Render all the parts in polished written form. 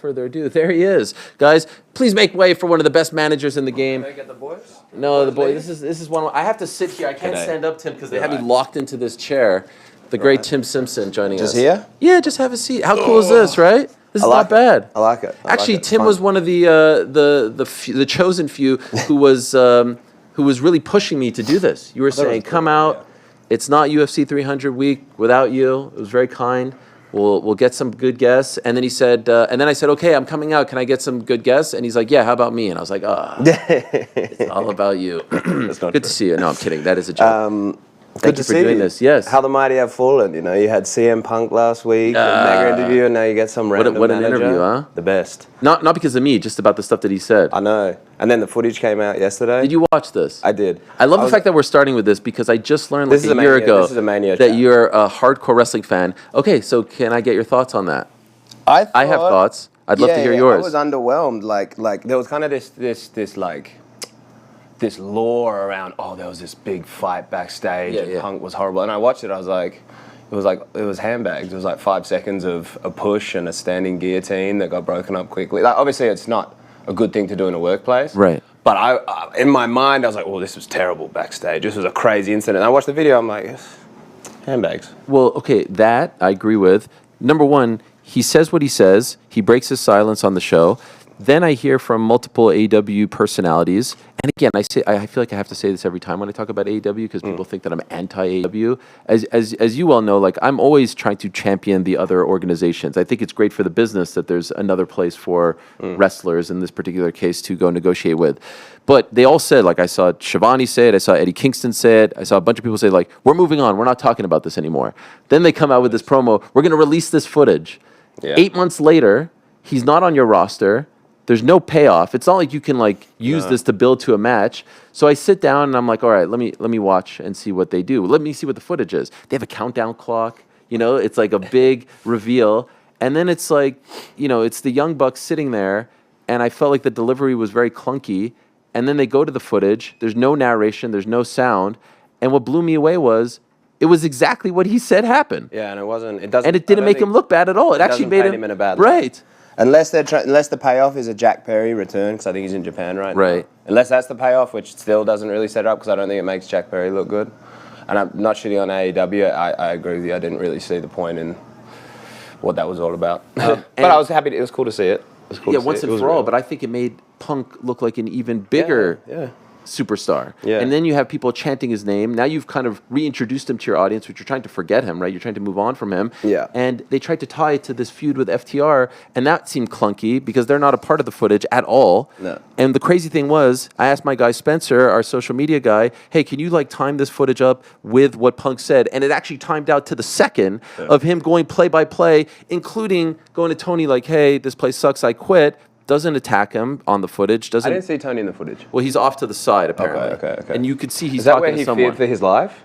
Further ado, there he is, guys. Please make way for one of the best managers in the game. Can I get the boys? No, the boy. This is one. I have to sit here. I can't stand up, Tim, because they have me locked into this chair. The great Tim Simpson joining us. Just here? Yeah, just have a seat. How cool is this, right? This is not bad. I like it. Actually, Tim was one of the chosen few who was really pushing me to do this. You were saying, "Come out. Yeah. It's not UFC 300 week without you." It was very kind. We'll get some good guests. And then he said, and then I said, okay, I'm coming out. Can I get some good guests? And he's like, yeah, how about me? And I was like, it's all about you. Good to see you. No, I'm kidding. That is a joke. Thank you for doing this. Yes. How the mighty have fallen. You know, you had CM Punk last week, mega interview, and now you get some random What an manager. interview, huh? The best. Not because of me, just about the stuff that he said. I know. And then the footage came out yesterday. Did you watch this? I did. I love the fact that we're starting with this because I just learned like a year ago that you're a hardcore wrestling fan. Okay, so can I get your thoughts on that? I have thoughts. I'd love to hear yours. I was underwhelmed. Like there was kind of this lore around, there was this big fight backstage and Punk was horrible. And I watched it, I was like, it was handbags. It was like 5 seconds of a push and a standing guillotine that got broken up quickly. Like, obviously, it's not a good thing to do in a workplace. Right. But I in my mind, I was like, this was terrible backstage. This was a crazy incident. And I watched the video, I'm like, handbags. Well, okay, that I agree with. Number one, he says what he says. He breaks his silence on the show. Then I hear from multiple AEW personalities, and again, I feel like I have to say this every time when I talk about AEW because people think that I'm anti-AEW. As you well know, like I'm always trying to champion the other organizations. I think it's great for the business that there's another place for wrestlers in this particular case to go negotiate with. But they all said, like I saw Shivani say it, I saw Eddie Kingston say it, I saw a bunch of people say like, we're moving on, we're not talking about this anymore. Then they come out with this promo, we're going to release this footage. Yeah. 8 months later, he's not on your roster. There's no payoff. It's not like you can like use this to build to a match. So I sit down and I'm like, all right, let me watch and see what they do. Let me see what the footage is. They have a countdown clock. You know, it's like a big reveal. And then it's like, you know, it's the Young Bucks sitting there, and I felt like the delivery was very clunky. And then they go to the footage. There's no narration. There's no sound. And what blew me away was it was exactly what he said happened. Yeah, and it didn't make him look bad at all. It actually made him in a bad light. Right. Unless the payoff is a Jack Perry return, because I think he's in Japan right now. Right. Unless that's the payoff, which still doesn't really set it up, because I don't think it makes Jack Perry look good. And I'm not shitting on AEW. I agree with you. I didn't really see the point in what that was all about. But I was happy. It was cool to see it. It was cool to see once and for all. But I think it made Punk look like an even bigger superstar. Yeah. And then you have people chanting his name. Now you've kind of reintroduced him to your audience, which you're trying to forget him, right? You're trying to move on from him. Yeah. And they tried to tie it to this feud with FTR, and that seemed clunky because they're not a part of the footage at all. No. And the crazy thing was, I asked my guy Spencer, our social media guy, hey, can you like time this footage up with what Punk said? And it actually timed out to the second of him going play by play, including going to Tony like, hey, this place sucks, I quit. Doesn't attack him on the footage. I didn't see Tony in the footage. Well, he's off to the side, apparently. Okay. And you could see he's talking to someone. Is that where he feared for his life?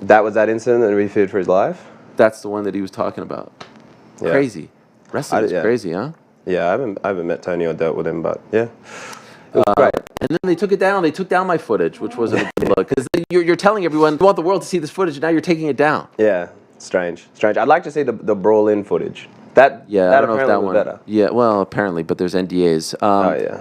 That was that incident that he feared for his life? That's the one that he was talking about. Yeah. Crazy. Wrestling is crazy, huh? Yeah, I haven't met Tony or dealt with him, but yeah. It was great. And then they took it down. They took down my footage, which wasn't a good look. Because you're telling everyone, you want the world to see this footage, and now you're taking it down. Yeah, strange. I'd like to see the brawl-in footage. That I don't know if that one. Better. Yeah, well, apparently, but there's NDAs.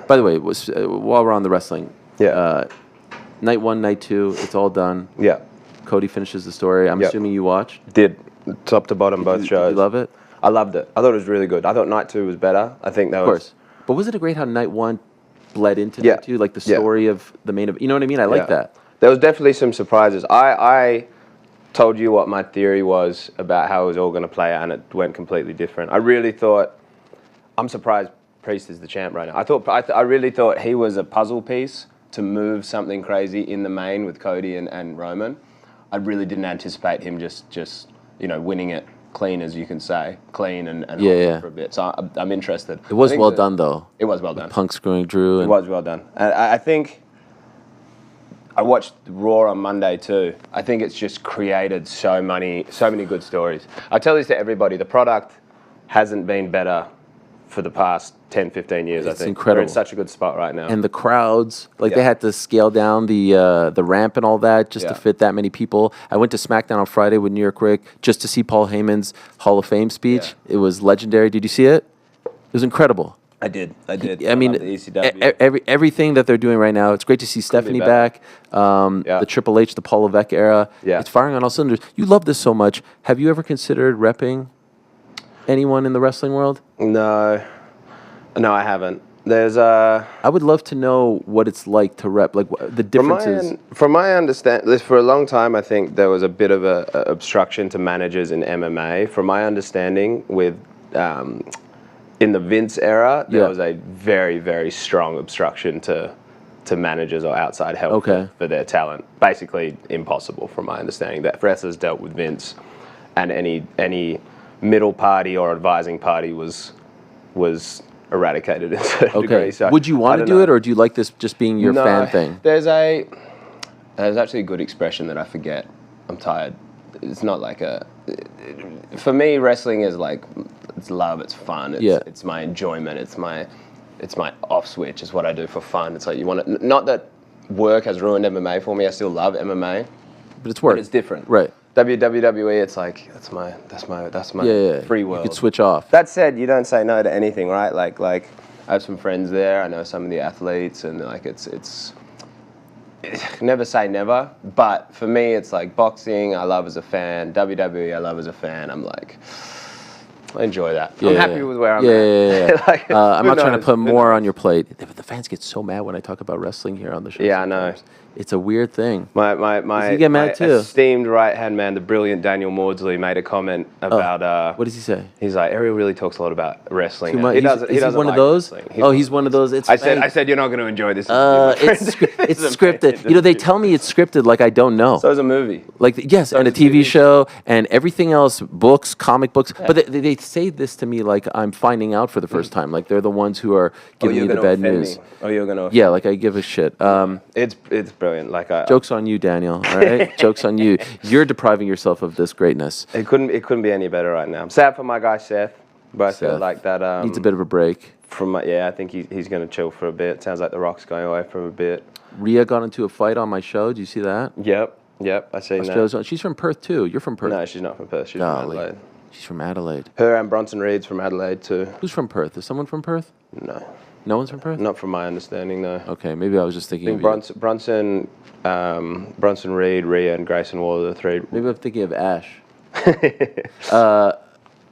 By the way, while we're on the wrestling, night 1, night 2, it's all done. Yeah. Cody finishes the story. I'm assuming you watched. Did top to bottom both shows. Did you love it? I loved it. I thought it was really good. I thought night 2 was better. I think that was. Of course. But wasn't it great how night 1 bled into night 2? Like the story of the main event. You know what I mean? I like that. There was definitely some surprises. I told you what my theory was about how it was all going to play out, and it went completely different. I really thought, I'm surprised Priest is the champ right now. I really thought he was a puzzle piece to move something crazy in the main with Cody and Roman. I really didn't anticipate him just winning it clean, as you can say, clean and for a bit. So I'm interested. It was well done, though. It was well done. Punk screwing Drew. It was well done. And I think I watched Raw on Monday too. I think it's just created so many good stories. I tell this to everybody, the product hasn't been better for the past 10, 15 years, I think. Incredible. They're in such a good spot right now. And the crowds, like they had to scale down the ramp and all that just to fit that many people. I went to SmackDown on Friday with New York Rick just to see Paul Heyman's Hall of Fame speech. It was legendary. Did you see it? It was incredible. I did. I mean, love the ECW. everything that they're doing right now, it's great to see Stephanie back. The Triple H, the Paul Levesque era. Yeah. It's firing on all cylinders. You love this so much. Have you ever considered repping anyone in the wrestling world? No, I haven't. There's I would love to know what it's like to rep, like the differences. From my understanding, for a long time, I think there was a bit of a obstruction to managers in MMA. From my understanding, with in the Vince era, there was a very, very strong obstruction to managers or outside help for their talent. Basically impossible, from my understanding. That wrestlers dealt with Vince, and any middle party or advising party was eradicated in a certain degree. So would you want to do it, or do you like this just being your fan thing? There's actually a good expression that I forget. I'm tired. It's not like for me, wrestling is like, it's love, it's fun, it's my enjoyment, it's my off switch, it's what I do for fun. It's like, you want to, not that work has ruined MMA for me, I still love MMA. But it's work. But it's different. Right. WWE, it's like, that's my free world. You could switch off. That said, you don't say no to anything, right? Like I have some friends there, I know some of the athletes, and like it's never say never, but for me, it's like boxing, I love as a fan. WWE, I love as a fan. I'm like, I enjoy that. I'm happy with where I'm at. Like, I'm not trying to put more on your plate. The fans get so mad when I talk about wrestling here on the show. Yeah, I know. It's a weird thing. My get mad too? Esteemed right-hand man, the brilliant Daniel Maudsley, made a comment about... what does he say? He's like, Ariel really talks a lot about wrestling. He doesn't one of those? He's one of those. I said, you're not going to enjoy this. It's scripted. You know, they tell me it's scripted like I don't know. So is a movie. Like, yes, and a TV show and everything else, books, comic books. Yeah. But they say this to me like I'm finding out for the first time. Like they're the ones who are giving me the bad news. You're going to... Yeah, like I give a shit. It's brilliant. Like joke's on you, Daniel. All right, joke's on you. You're depriving yourself of this greatness. It couldn't be any better right now. I'm sad for my guy Seth, but I feel like that needs a bit of a break. I think he's going to chill for a bit. Sounds like The Rock's going away for a bit. Rhea got into a fight on my show. Do you see that? Yep. I see that. She's from Perth too. You're from Perth. No, she's not from Perth. She's from Adelaide. She's from Adelaide. Her and Bronson Reed's from Adelaide too. Who's from Perth? Is someone from Perth? No. No one's from Perth? Not from my understanding, no. Okay, maybe I was just thinking of Bronson Reed, Rhea, and Grayson Waller, the three. Maybe I'm thinking of Ash.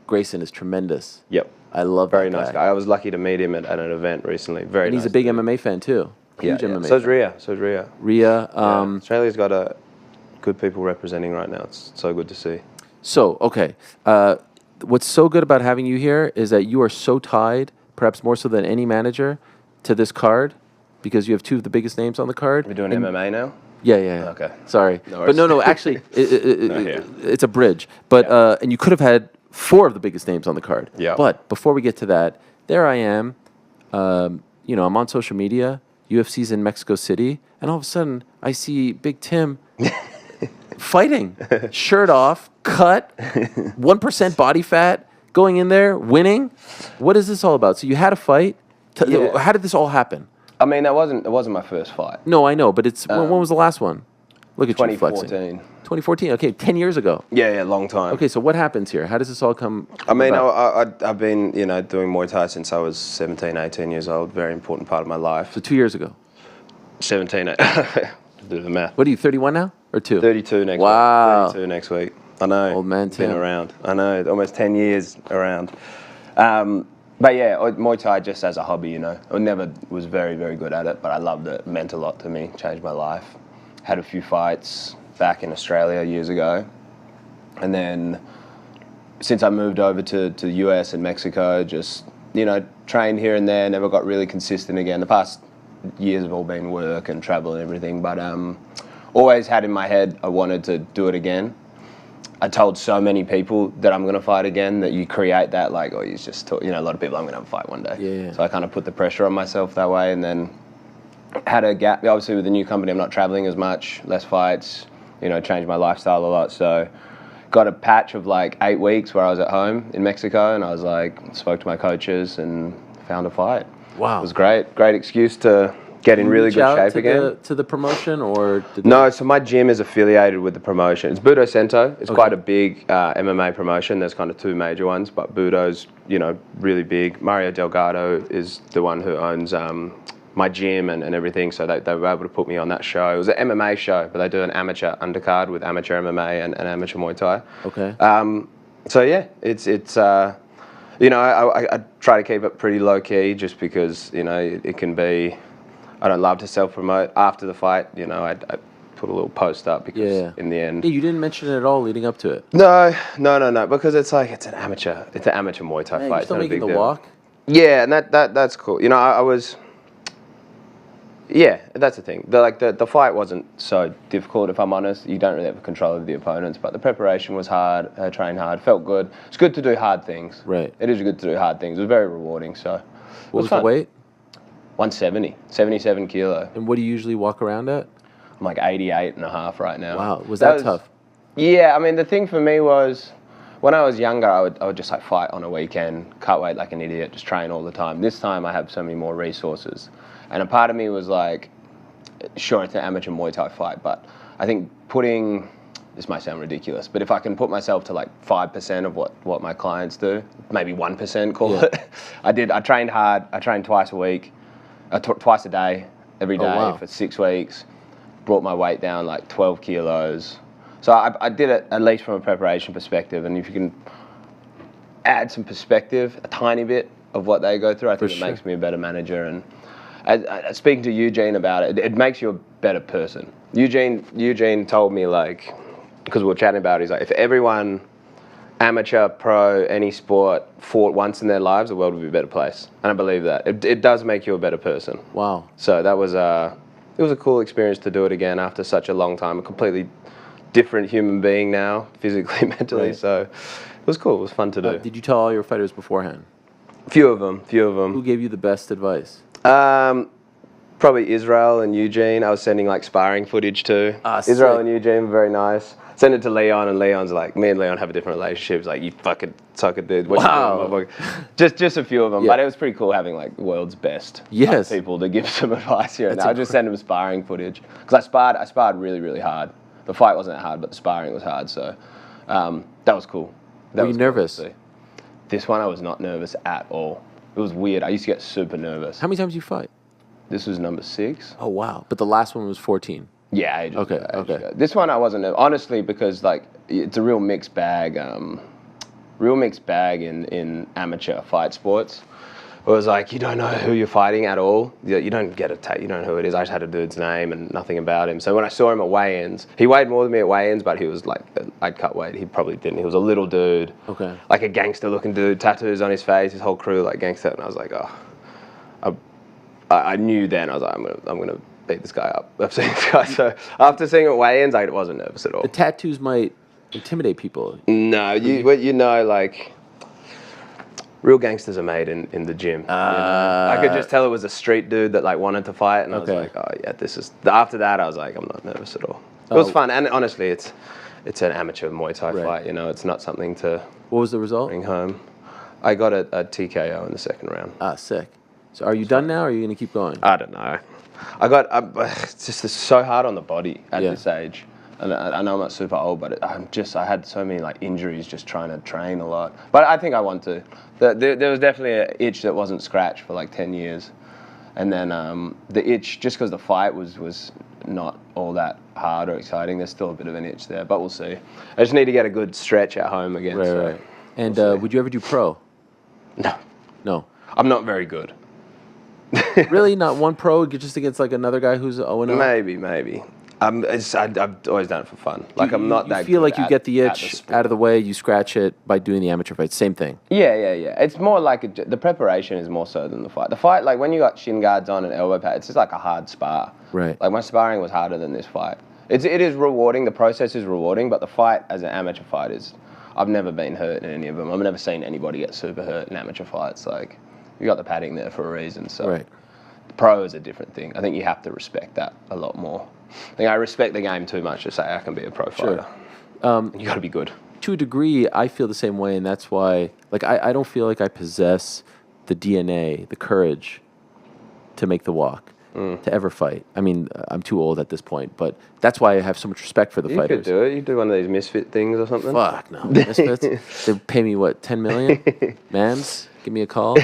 Grayson is tremendous. Yep. I love Very nice guy. I was lucky to meet him at an event recently. And he's a big MMA fan too. Huge MMA So is Rhea. Rhea. Australia's got good people representing right now. It's so good to see. So, okay. What's so good about having you here is that you are so tied, perhaps more so than any manager, to this card because you have two of the biggest names on the card. We're doing MMA now? Yeah. Okay. Sorry. No but no, actually, it's a bridge. But and you could have had four of the biggest names on the card. Yeah. But before we get to that, there I am. I'm on social media. UFC's in Mexico City. And all of a sudden, I see Big Tim fighting. Shirt off, cut, 1% body fat, going in there, winning. What is this all about? So you had a fight. How did this all happen? I mean, that wasn't my first fight. No, I know, but it's when was the last one? Look at you flexing. 2014. Okay, 10 years ago. Yeah, long time. Okay, so what happens here? How does this all come? I mean, I've been doing Muay Thai since I was 17, 18 years old. Very important part of my life. So 2 years ago. 17. Do the math. What are you? 31 now or 2? 32 next week. Wow. 32 next week. I know. Old man Tim. Been around. I know. Almost 10 years around. But yeah, Muay Thai just as a hobby, I never was very, very good at it, but I loved it. It meant a lot to me. Changed my life. Had a few fights back in Australia years ago. And then since I moved over to the US and Mexico, just, trained here and there, never got really consistent again. The past years have all been work and travel and everything, but always had in my head I wanted to do it again. I told so many people that I'm going to fight again that you create that you just talk, a lot of people, I'm going to have a fight one day. Yeah. So I kind of put the pressure on myself that way, and then had a gap. Obviously with the new company, I'm not traveling as much, less fights, changed my lifestyle a lot. So got a patch of like 8 weeks where I was at home in Mexico, and I was like, spoke to my coaches and found a fight. Wow. It was great. Great excuse to get in really good shape again. To the promotion, or no? So my gym is affiliated with the promotion. It's Budo Cento. It's quite a big MMA promotion. There's kind of 2 major ones, but Budo's, you know, really big. Mario Delgado is the one who owns my gym and everything. So they were able to put me on that show. It was an MMA show, but they do an amateur undercard with amateur MMA and amateur Muay Thai. Okay. So yeah, it's you know, I try to keep it pretty low key, just because, you know, it can be. I don't love to self-promote after the fight. You know, I put a little post up because in the end. Yeah, you didn't mention it at all leading up to it. No, because it's like it's an amateur Muay Thai fight. You're It's still not a making big the deal. walk. Yeah, and that's cool. You know, I was. Yeah, that's the thing. The fight wasn't so difficult, if I'm honest. You don't really have control of the opponents, but the preparation was hard. I trained hard, felt good. It's good to do hard things. Right. It is good to do hard things. It was very rewarding. So. What was the weight? 170, 77 kilo. And what do you usually walk around at? I'm like 88 and a half right now. Wow, was that tough? Yeah, I mean, the thing for me was, when I was younger, I would just like fight on a weekend, cut weight like an idiot, just train all the time. This time I have so many more resources. And a part of me was like, sure, it's an amateur Muay Thai fight, but I think this might sound ridiculous, but if I can put myself to like 5% of what my clients do, maybe 1%, call it. I trained hard. I trained twice a week, twice a day, every day for 6 weeks. Brought my weight down like 12 kilos. So I did it at least from a preparation perspective, and if you can add some perspective, a tiny bit of what they go through, I think it makes me a better manager. And speaking to Eugene about it, it makes you a better person. Eugene told me, like, because we were chatting about it, he's like, if everyone, amateur, pro, any sport, fought once in their lives, the world would be a better place. And I believe that. It does make you a better person. Wow. So that was it was a cool experience to do it again after such a long time. A completely different human being now, physically, mentally. Right. So it was cool. It was fun to do. Did you tell all your fighters beforehand? Few of them. Who gave you the best advice? Probably Israel and Eugene. I was sending like sparring footage to. Israel and Eugene were very nice. Send it to Leon, and Leon's like, me and Leon have a different relationship. He's like, you fucking sucker, dude. What you doing, just a few of them, but it was pretty cool having like the world's best people to give some advice here. And I just send them sparring footage because I sparred really, really hard. The fight wasn't that hard, but the sparring was hard. So that was cool. Were you nervous? This one I was not nervous at all. It was weird. I used to get super nervous. How many times did you fight? This was number 6. Oh wow! But the last one was 14. Yeah. Ages okay. Ago. This one I wasn't honestly, because like it's a real mixed bag. Real mixed bag in amateur fight sports. It was like you don't know who you're fighting at all. You don't get you don't know who it is. I just had a dude's name and nothing about him. So when I saw him at weigh-ins, he weighed more than me at weigh-ins, but he was like, I'd cut weight. He probably didn't. He was a little dude. Okay. Like a gangster-looking dude, tattoos on his face, his whole crew like gangster. And I was like, I knew then. I was like, I'm gonna beat this guy up. I've seen this guy. So after seeing him at weigh-ins, I wasn't nervous at all. The tattoos might intimidate people. No, you know, like. Real gangsters are made in the gym. I could just tell it was a street dude that like wanted to fight, and I was like, oh yeah, this is. After that, I was like, I'm not nervous at all. It was fun, and honestly, it's an amateur Muay Thai fight. You know, it's not something to. What was the result? Bring home. I got a TKO in the second round. Ah, sick. So are you done now, or are you gonna keep going? I don't know. It's just so hard on the body at this age. And I know I'm not super old, but I had so many like injuries just trying to train a lot. But I think I want to. There was definitely an itch that wasn't scratched for like 10 years. And then the itch, just because the fight was not all that hard or exciting, there's still a bit of an itch there, but we'll see. I just need to get a good stretch at home again. Right. And would you ever do pro? No. I'm not very good. Really? Not one pro just against like another guy who's 0-0? Maybe. I've always done it for fun. Like I'm not that. You feel like you get the itch out of the way, you scratch it by doing the amateur fight. Same thing. Yeah. It's more like the preparation is more so than the fight. The fight, like when you got shin guards on and elbow pads, it's just like a hard spar. Right. Like my sparring was harder than this fight. It is rewarding. The process is rewarding, but the fight as an amateur fight is. I've never been hurt in any of them. I've never seen anybody get super hurt in amateur fights. Like you got the padding there for a reason. So. Right. Pro is a different thing. I think you have to respect that a lot more. I think I respect the game too much to say I can be a pro fighter. You got to be good. to a degree, I feel the same way, and that's why, like, I don't feel like I possess the DNA, the courage to make the walk, to ever fight. I mean, I'm too old at this point, but that's why I have so much respect for the fighters. You could do it. You do one of these misfit things or something. Fuck no, Misfits. They pay me what, 10 million? Mans, give me a call.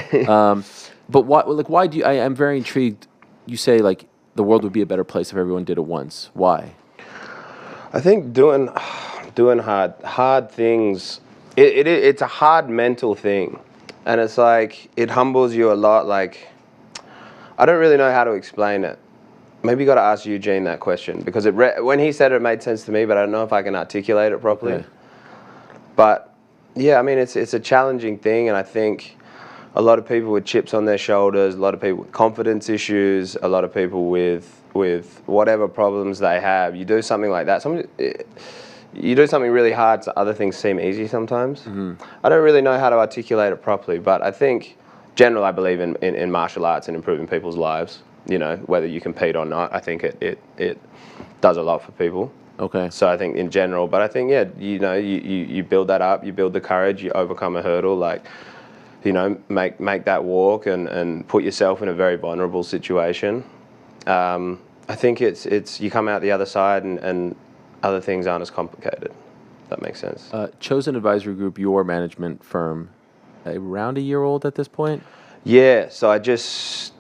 But why do you? I'm very intrigued. You say like the world would be a better place if everyone did it once. Why? I think doing hard things. It's a hard mental thing, and it's like it humbles you a lot. Like I don't really know how to explain it. Maybe you got to ask Eugene that question because when he said it made sense to me, but I don't know if I can articulate it properly. Okay. But yeah, I mean it's a challenging thing, and I think a lot of people with chips on their shoulders, a lot of people with confidence issues, a lot of people with whatever problems they have. You do something like that. You do something really hard, so other things seem easy sometimes. Mm-hmm. I don't really know how to articulate it properly, but I think, generally, I believe in martial arts and improving people's lives. You know, whether you compete or not, I think it does a lot for people. Okay. So I think in general, but I think, yeah, you know, you build that up, you build the courage, you overcome a hurdle, like, you know, make that walk and put yourself in a very vulnerable situation. I think it's you come out the other side and other things aren't as complicated. If that makes sense. Chosen Advisory Group, your management firm, around a year old at this point? Yeah, so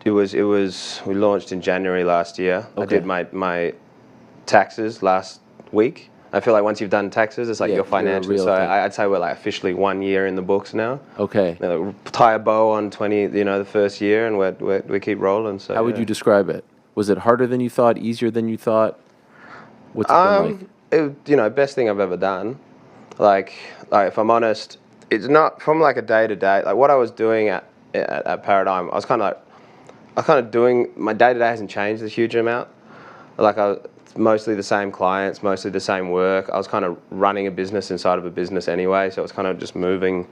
we launched in January last year. Okay. I did my taxes last week. I feel like once you've done taxes, it's like your financial. So I'd say we're like officially 1 year in the books now. Okay. You know, tie a bow on 20, the first year, and we keep rolling. So how would you describe it? Was it harder than you thought? Easier than you thought? What's it been like? Best thing I've ever done. Like if I'm honest, it's not from like a day to day. Like what I was doing at Paradigm, I was kind of doing, my day to day hasn't changed a huge amount. Like mostly the same clients, mostly the same work. I was kind of running a business inside of a business anyway, so it's kind of just moving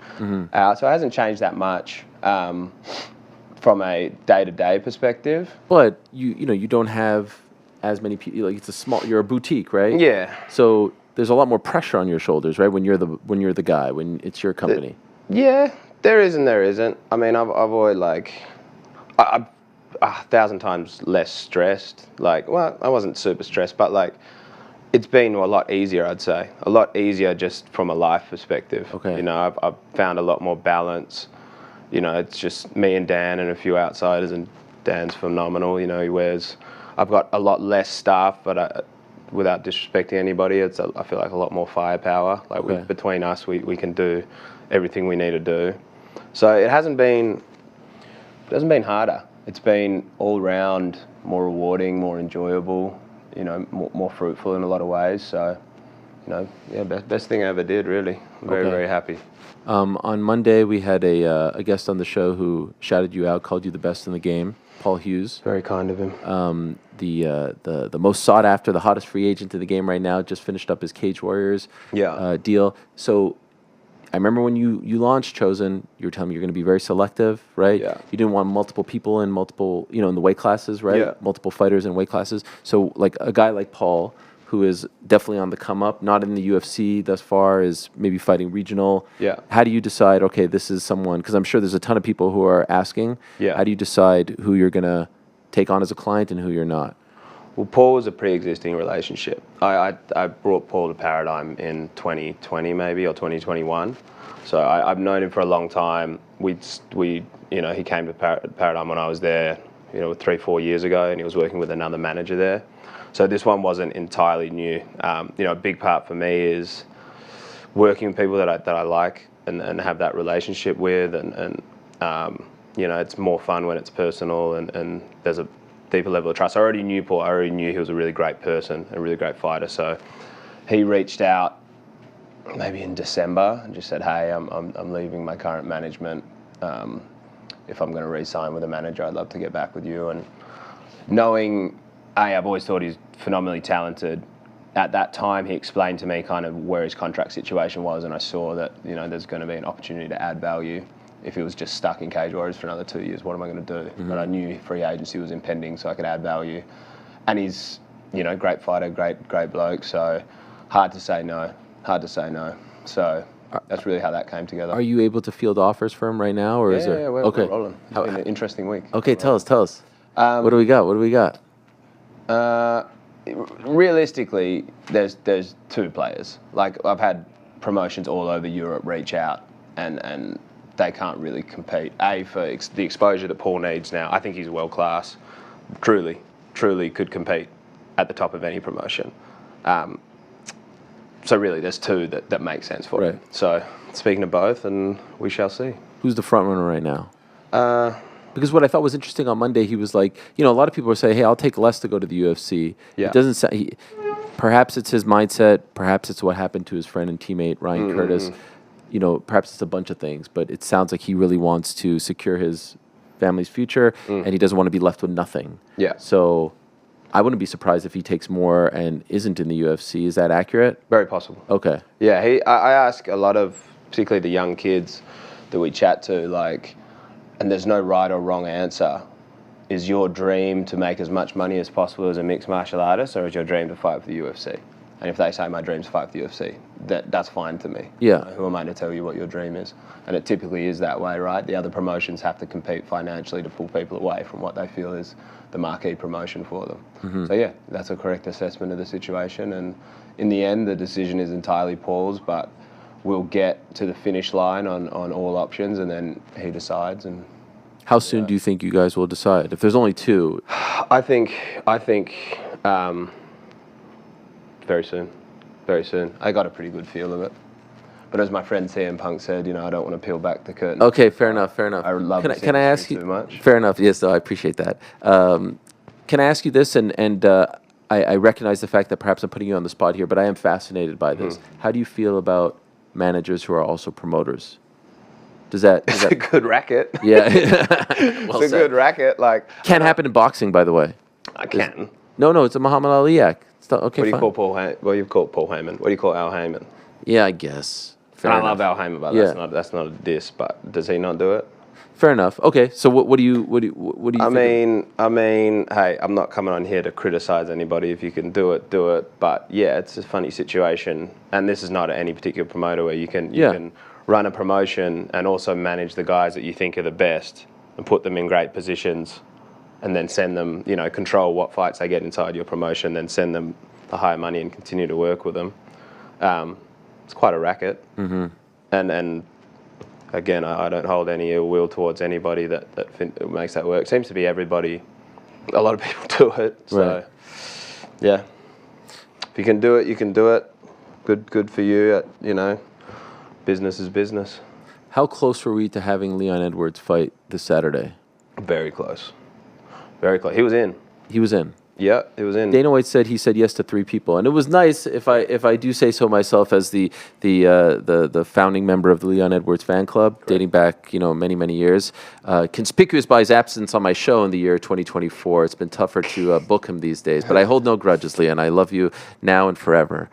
out. So it hasn't changed that much from a day-to-day perspective. But you don't have as many people. Like you're a boutique, right? Yeah. So there's a lot more pressure on your shoulders, right? When you're the guy, when it's your company. Yeah, there is and there isn't. I mean, I've always I'm 1,000 times less stressed. Like, well, I wasn't super stressed, but like, it's been a lot easier, I'd say. A lot easier just from a life perspective. Okay. You know, I've found a lot more balance. You know, it's just me and Dan and a few outsiders, and Dan's phenomenal. You know, I've got a lot less staff, but without disrespecting anybody, I feel like a lot more firepower. Like between us, we can do everything we need to do. So it hasn't been harder. It's been all round more rewarding, more enjoyable, you know, more fruitful in a lot of ways. So, you know, yeah, best thing I ever did, really. I'm very, very happy. On Monday, we had a guest on the show who shouted you out, called you the best in the game, Paul Hughes. Very kind of him. The most sought after, the hottest free agent in the game right now, just finished up his Cage Warriors deal. So I remember when you launched Chosen, you were telling me you're going to be very selective, right? Yeah. You didn't want multiple people in multiple, in the weight classes, right? Yeah. Multiple fighters in weight classes. So like a guy like Paul, who is definitely on the come up, not in the UFC thus far, is maybe fighting regional. Yeah. How do you decide, okay, this is someone, because I'm sure there's a ton of people who are asking. Yeah. How do you decide who you're going to take on as a client and who you're not? Well, Paul was a pre-existing relationship. I brought Paul to Paradigm in 2020 maybe, or 2021. So I've known him for a long time. He came to Paradigm when I was there, 3-4 years ago, and he was working with another manager there. So this one wasn't entirely new. A big part for me is working with people that I like and have that relationship with, and it's more fun when it's personal and there's a deeper level of trust. I already knew Paul. I already knew he was a really great person, a really great fighter. So he reached out maybe in December and just said, "Hey, I'm leaving my current management. If I'm going to re-sign with a manager, I'd love to get back with you." And knowing, I've always thought he's phenomenally talented. At that time, he explained to me kind of where his contract situation was, and I saw that there's going to be an opportunity to add value. If he was just stuck in Cage Warriors for another 2 years, what am I going to do? Mm-hmm. But I knew free agency was impending, so I could add value. And he's, great fighter, great bloke. So hard to say no. So that's really how that came together. Are you able to field offers for him right now, or is there? Yeah, we're rolling. It's been an interesting week. Okay, tell us. What do we got? Realistically, there's two players. Like, I've had promotions all over Europe reach out, and they can't really compete. For the exposure that Paul needs now. I think he's world class. Truly could compete at the top of any promotion. So really, there's two that make sense for him. So speaking of both, and we shall see. Who's the front runner right now? Because what I thought was interesting on Monday, he was like, a lot of people are saying, hey, I'll take less to go to the UFC. Yeah. It doesn't sound, perhaps it's his mindset, perhaps it's what happened to his friend and teammate, Ryan Curtis. Perhaps it's a bunch of things, but it sounds like he really wants to secure his family's future, and he doesn't want to be left with nothing. Yeah. So I wouldn't be surprised if he takes more and isn't in the UFC. Is that accurate? Very possible. Okay. Yeah, I ask a lot of, particularly the young kids that we chat to, like, and there's no right or wrong answer. Is your dream to make as much money as possible as a mixed martial artist, or is your dream to fight for the UFC? And if they say my dream's to fight for the UFC, that's fine to me. Yeah. Who am I to tell you what your dream is? And it typically is that way, right? The other promotions have to compete financially to pull people away from what they feel is the marquee promotion for them. So yeah, that's a correct assessment of the situation. And in the end, the decision is entirely Paul's, but we'll get to the finish line on all options, and then he decides. And how soon do you think you guys will decide? If there's only two, I think very soon. I got a pretty good feel of it. But as my friend CM Punk said, I don't want to peel back the curtain. Okay, fair enough. I love can I ask you too much. Fair enough. Yes, no, I appreciate that. Can I ask you this? And I recognize the fact that perhaps I'm putting you on the spot here, but I am fascinated by this. How do you feel about managers who are also promoters? It's a good racket. Yeah. Well, it's a good racket. Like, can't happen in boxing, by the way. I can. No, it's a Muhammad Ali act. Okay, what do you call Paul Heyman? What do you call Paul Heyman? What do you call Al Heyman? Yeah, I guess. I love Al Heyman, but that's not a diss. But does he not do it? Fair enough. Okay, so what do you I mean, hey, I'm not coming on here to criticize anybody. If you can do it, do it. But yeah, it's a funny situation, and this is not any particular promoter where you can run a promotion and also manage the guys that you think are the best and put them in great positions, and then send them, control what fights they get inside your promotion, then send them the higher money and continue to work with them. It's quite a racket, and again, I don't hold any ill will towards anybody that makes that work. Seems to be everybody. A lot of people do it. So, yeah. If you can do it, you can do it. Good for you. Business is business. How close were we to having Leon Edwards fight this Saturday? Very close. Very close. He was in. He was in. Yeah, it was in. Dana White said he said yes to 3 people, and it was nice. If I do say so myself, as the founding member of the Leon Edwards fan club, dating back many years, conspicuous by his absence on my show in the year 2024. It's been tougher to book him these days, but I hold no grudges, Leon. I love you now and forever.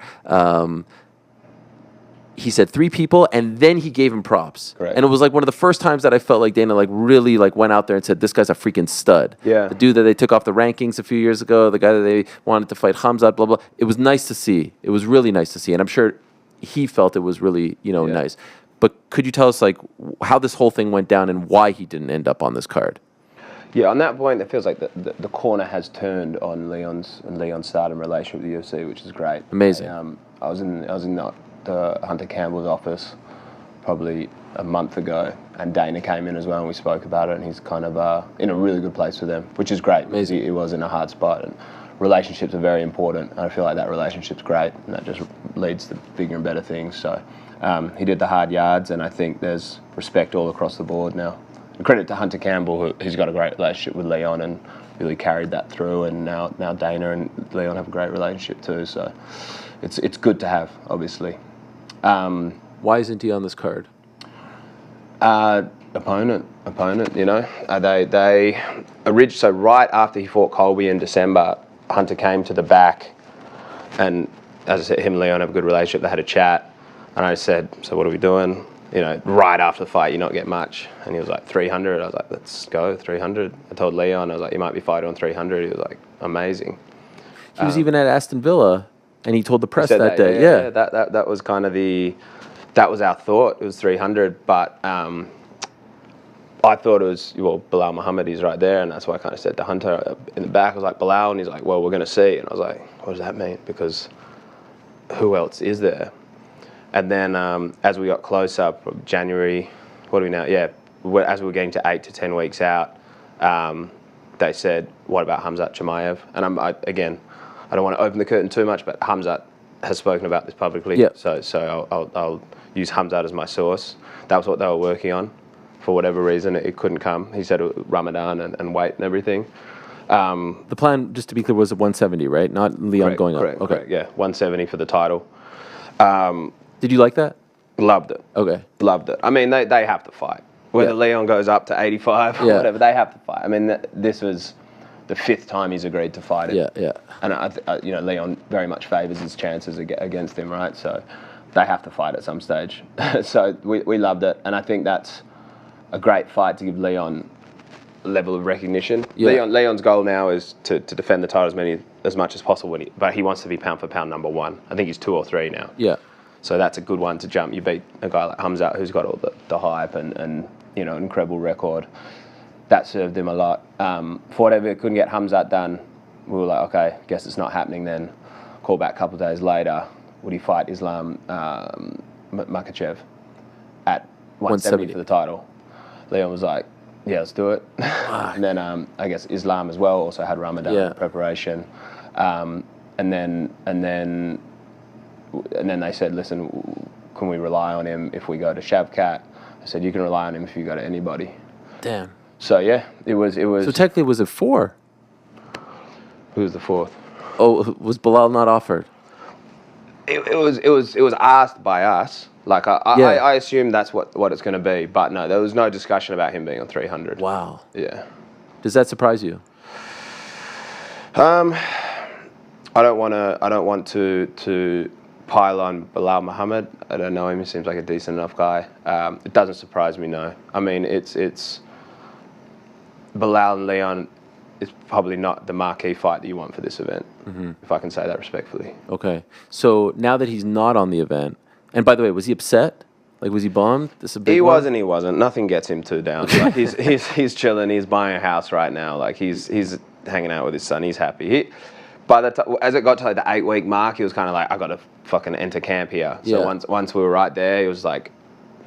He said 3 people, and then he gave him props. Correct. And it was like one of the first times that I felt like Dana really went out there and said, this guy's a freaking stud. Yeah. The dude that they took off the rankings a few years ago, the guy that they wanted to fight Hamzat, blah, blah. It was nice to see. It was really nice to see. And I'm sure he felt it was really, nice. But could you tell us how this whole thing went down and why he didn't end up on this card? Yeah, on that point, it feels like the corner has turned on Leon's stardom relationship with the UFC, which is great. Amazing. I was in the Hunter Campbell's office probably a month ago, and Dana came in as well, and we spoke about it, and he's kind of in a really good place with them, which is great. Amazing. He was in a hard spot, and relationships are very important, and I feel like that relationship's great, and that just leads to bigger and better things. So he did the hard yards, and I think there's respect all across the board now. And credit to Hunter Campbell, who's got a great relationship with Leon and really carried that through, and now Dana and Leon have a great relationship too, so it's good to have, obviously. Why isn't he on this card? Opponent. So right after he fought Colby in December, Hunter came to the back, and as I said, him and Leon have a good relationship. They had a chat, and I said, so what are we doing? Right after the fight, you not get much. And he was like, 300. I was like, let's go, 300. I told Leon, I was like, you might be fighting on 300. He was like, amazing. He was even at Aston Villa, and he told the press that day. Yeah, that was kind of the that was our thought. It was 300, but I thought it was, well, Bilal Muhammad, he's right there, and that's why I kind of said to Hunter in the back, I was like, Bilal, and he's like, well, we're going to see. And I was like, what does that mean? Because who else is there? And then as we got closer, January, what are we now? Yeah, as we were getting to 8 to 10 weeks out, they said, what about Khamzat Chimaev? And again, I don't want to open the curtain too much, but Khamzat has spoken about this publicly. Yep. So I'll use Khamzat as my source. That was what they were working on. For whatever reason, it couldn't come. He said Ramadan and weight and everything. The plan, just to be clear, was at 170, right? Not Leon going up. Okay. Correct, yeah, 170 for the title. Did you like that? Loved it. Okay. Loved it. I mean, they have to fight. Whether Leon goes up to 85 or whatever, they have to fight. I mean, this was the 5th time he's agreed to fight it. Yeah. And Leon very much favours his chances against him, right? So they have to fight at some stage. So we loved it, and I think that's a great fight to give Leon a level of recognition. Yeah. Leon's goal now is to defend the title as much as possible, but he wants to be pound for pound number 1. I think he's 2 or 3 now. Yeah. So that's a good one to jump. You beat a guy like Khamzat, who's got all the hype and an incredible record. That served him a lot. For whatever couldn't get Khamzat done, we were like, okay, guess it's not happening then. Call back a couple of days later. Would he fight Islam Makhachev at 170 for the title? Leon was like, yeah, let's do it. And then I guess Islam as well also had Ramadan preparation. And then they said, listen, can we rely on him if we go to Shavkat? I said, you can rely on him if you go to anybody. Damn. So yeah, it was. So technically, was it 4? Who was the 4th? Oh, was Bilal not offered? It was asked by us. Like I assume that's what it's going to be, but no, there was no discussion about him being on 300. Wow. Yeah. Does that surprise you? I don't want to pile on Bilal Muhammad. I don't know him. He seems like a decent enough guy. It doesn't surprise me, no. I mean, it's Bilal and Leon is probably not the marquee fight that you want for this event, if I can say that respectfully. Okay. So now that he's not on the event, and by the way, was he upset? Like, was he bummed? He wasn't. Nothing gets him too down. Like, he's chilling. He's buying a house right now. Like, he's hanging out with his son. He's happy. As it got to like the 8-week mark, he was kind of like, I got to fucking enter camp here. So once we were right there, he was like,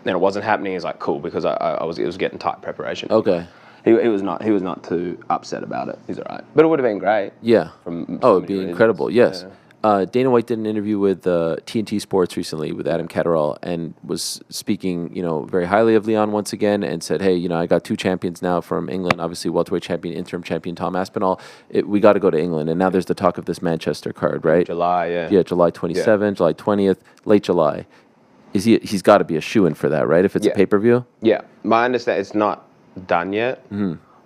it wasn't happening. He was like, cool, because it was getting tight preparation. Okay. He was not too upset about it. He's all right. But it would have been great. Yeah. It'd be incredible. Yes. Yeah. Dana White did an interview with TNT Sports recently with Adam Catterall and was speaking, very highly of Leon once again and said, hey, I got 2 champions now from England, obviously welterweight champion, interim champion Tom Aspinall. We got to go to England. And now there's the talk of this Manchester card, right? July, yeah. Yeah, July 27th, July 20th, late July. He's got to be a shoo-in for that, right? If it's a pay-per-view? Yeah. My understanding, it's not done yet.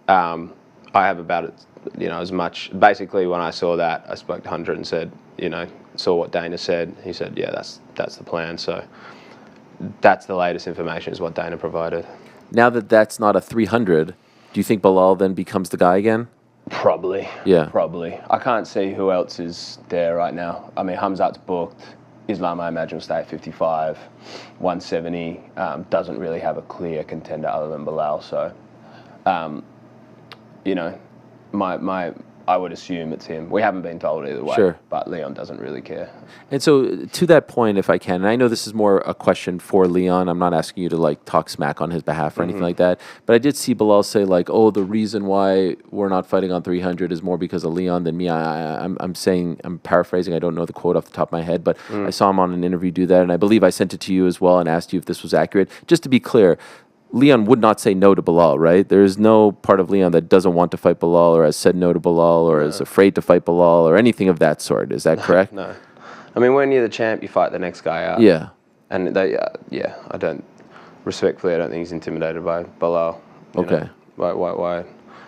I have about it, as much. Basically, when I saw that, I spoke to Hunter and said, saw what Dana said. He said, yeah, that's the plan. So that's the latest information is what Dana provided. Now that that's not a 300, do you think Bilal then becomes the guy again? Probably. Yeah. Probably. I can't see who else is there right now. I mean, Khamzat's booked. Islam, I imagine, will stay at 55. 170 doesn't really have a clear contender other than Bilal. So, I would assume it's him. We haven't been told either way, but Leon doesn't really care. And so to that point, if I can, and I know this is more a question for Leon, I'm not asking you to talk smack on his behalf or anything like that, but I did see Bilal say the reason why we're not fighting on 300 is more because of Leon than me. I'm paraphrasing, I don't know the quote off the top of my head, but I saw him on an interview do that, and I believe I sent it to you as well and asked you if this was accurate. Just to be clear, Leon would not say no to Bilal, right? There is no part of Leon that doesn't want to fight Bilal or has said no to Bilal or is afraid to fight Bilal or anything of that sort. Is that correct? No. I mean, when you're the champ, you fight the next guy out. Yeah. And respectfully, I don't think he's intimidated by Bilal. Okay. Why?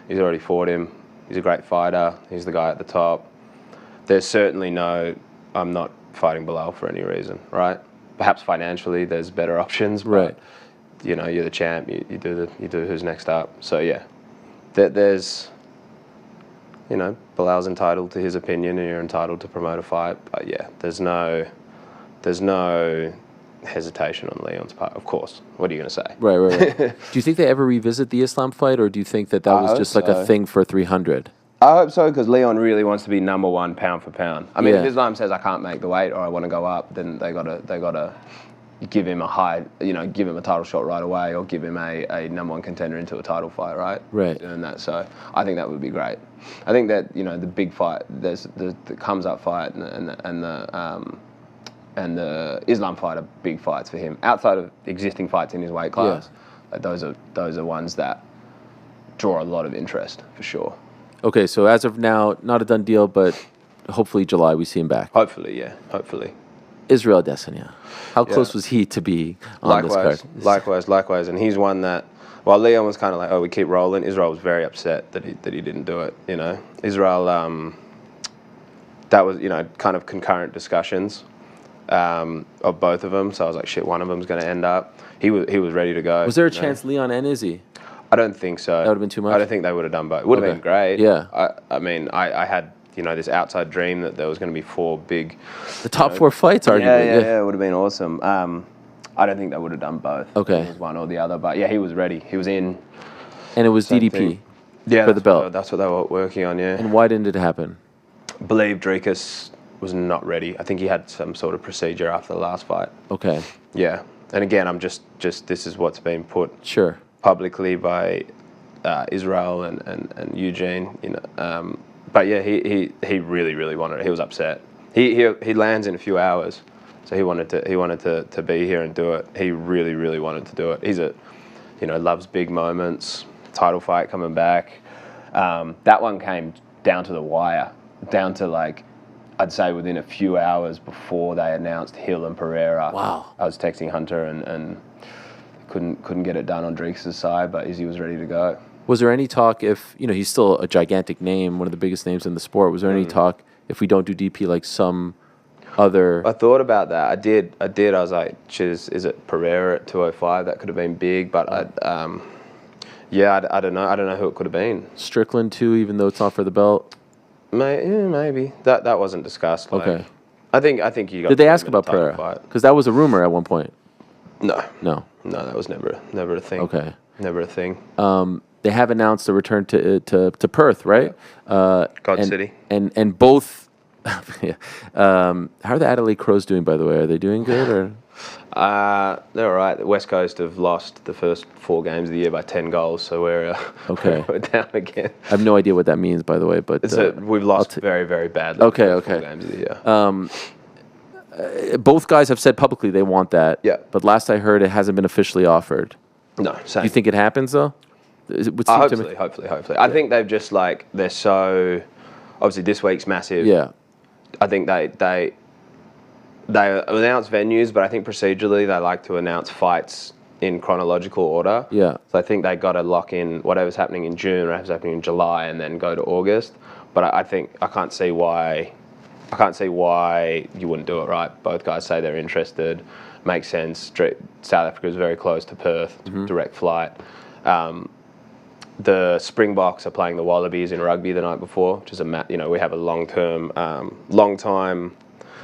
He's already fought him. He's a great fighter. He's the guy at the top. There's certainly I'm not fighting Bilal for any reason, right? Perhaps financially, there's better options, but right. You're the champ. You do who's next up. So yeah, there's, Bilal's entitled to his opinion, and you're entitled to promote a fight. But yeah, there's no hesitation on Leon's part, of course. What are you going to say? Right. Do you think they ever revisit the Islam fight, or do you think that was just like a thing for 300? I hope so, because Leon really wants to be number one pound for pound. I mean, Yeah. if Islam says I can't make the weight or I want to go up, then they gotta give him a give him a title shot right away, or give him a number one contender into a title fight, right? Right. Doing that, so I think that would be great. I think that the big fight, there's the comes up fight and the Islam fight are big fights for him. Outside of existing fights in his weight class, those are ones that draw a lot of interest for sure. Okay, so as of now, not a done deal, but hopefully July we see him back. Hopefully, yeah. Hopefully. Israel Adesanya. How close was he to be on this card? Likewise. And he's one that, while Leon was kind of like, oh, we keep rolling, Israel was very upset that he didn't do it, Israel, that was, kind of concurrent discussions of both of them. So I was like, shit, one of them's going to end up. He was ready to go. Was there a chance Leon and Izzy? I don't think so. That would have been too much? I don't think they would have done both. It would have been great. Yeah. I mean, I had, this outside dream that there was going to be 4 big... The top 4 fights, arguably. Yeah, it would have been awesome. I don't think they would have done both. Okay. It was one or the other. But yeah, he was ready. He was in. And it was DDP for the belt. That's what they were working on, yeah. And why didn't it happen? I believe Dricus was not ready. I think he had some sort of procedure after the last fight. Okay. Yeah. And again, I'm just this is what's been put publicly by Israel and Eugene, but yeah, he really wanted it. He was upset. He lands in a few hours, so he wanted to be here and do it. He really wanted to do it. He's loves big moments. Title fight coming back. That one came down to the wire, down to I'd say within a few hours before they announced Hill and Pereira. Wow. I was texting Hunter and couldn't get it done on Dreeks' side, but Izzy was ready to go. Was there any talk if, he's still a gigantic name, one of the biggest names in the sport, was there any talk if we don't do DP like some other... I thought about that. I did. I was like, is it Pereira at 205? That could have been big, but I don't know. I don't know who it could have been. Strickland too, even though it's not for the belt? Maybe. That wasn't discussed. Okay. I think you got... Did they ask about Pereira? Because that was a rumor at one point. No. No, that was never a thing. Okay. Never a thing. They have announced a return to Perth, right? God City. And both... how are the Adelaide Crows doing, by the way? Are they doing good or...? They're all right. The West Coast have lost the first 4 games of the year by 10 goals, so we're down again. I have no idea what that means, by the way, but we've lost very, very badly. Okay. 4 games of the year. Both guys have said publicly they want that. Yeah. But last I heard, it hasn't been officially offered. No, same. Do you think it happens though? Hopefully. I think they've just they're so obviously this week's massive. Yeah. I think they announce venues, but I think procedurally they like to announce fights in chronological order. Yeah. So I think they got to lock in whatever's happening in June, whatever's happening in July, and then go to August. But I think I can't see why you wouldn't do it, right? Both guys say they're interested. Makes sense. South Africa is very close to Perth, direct flight. The Springboks are playing the Wallabies in rugby the night before, which is we have a long time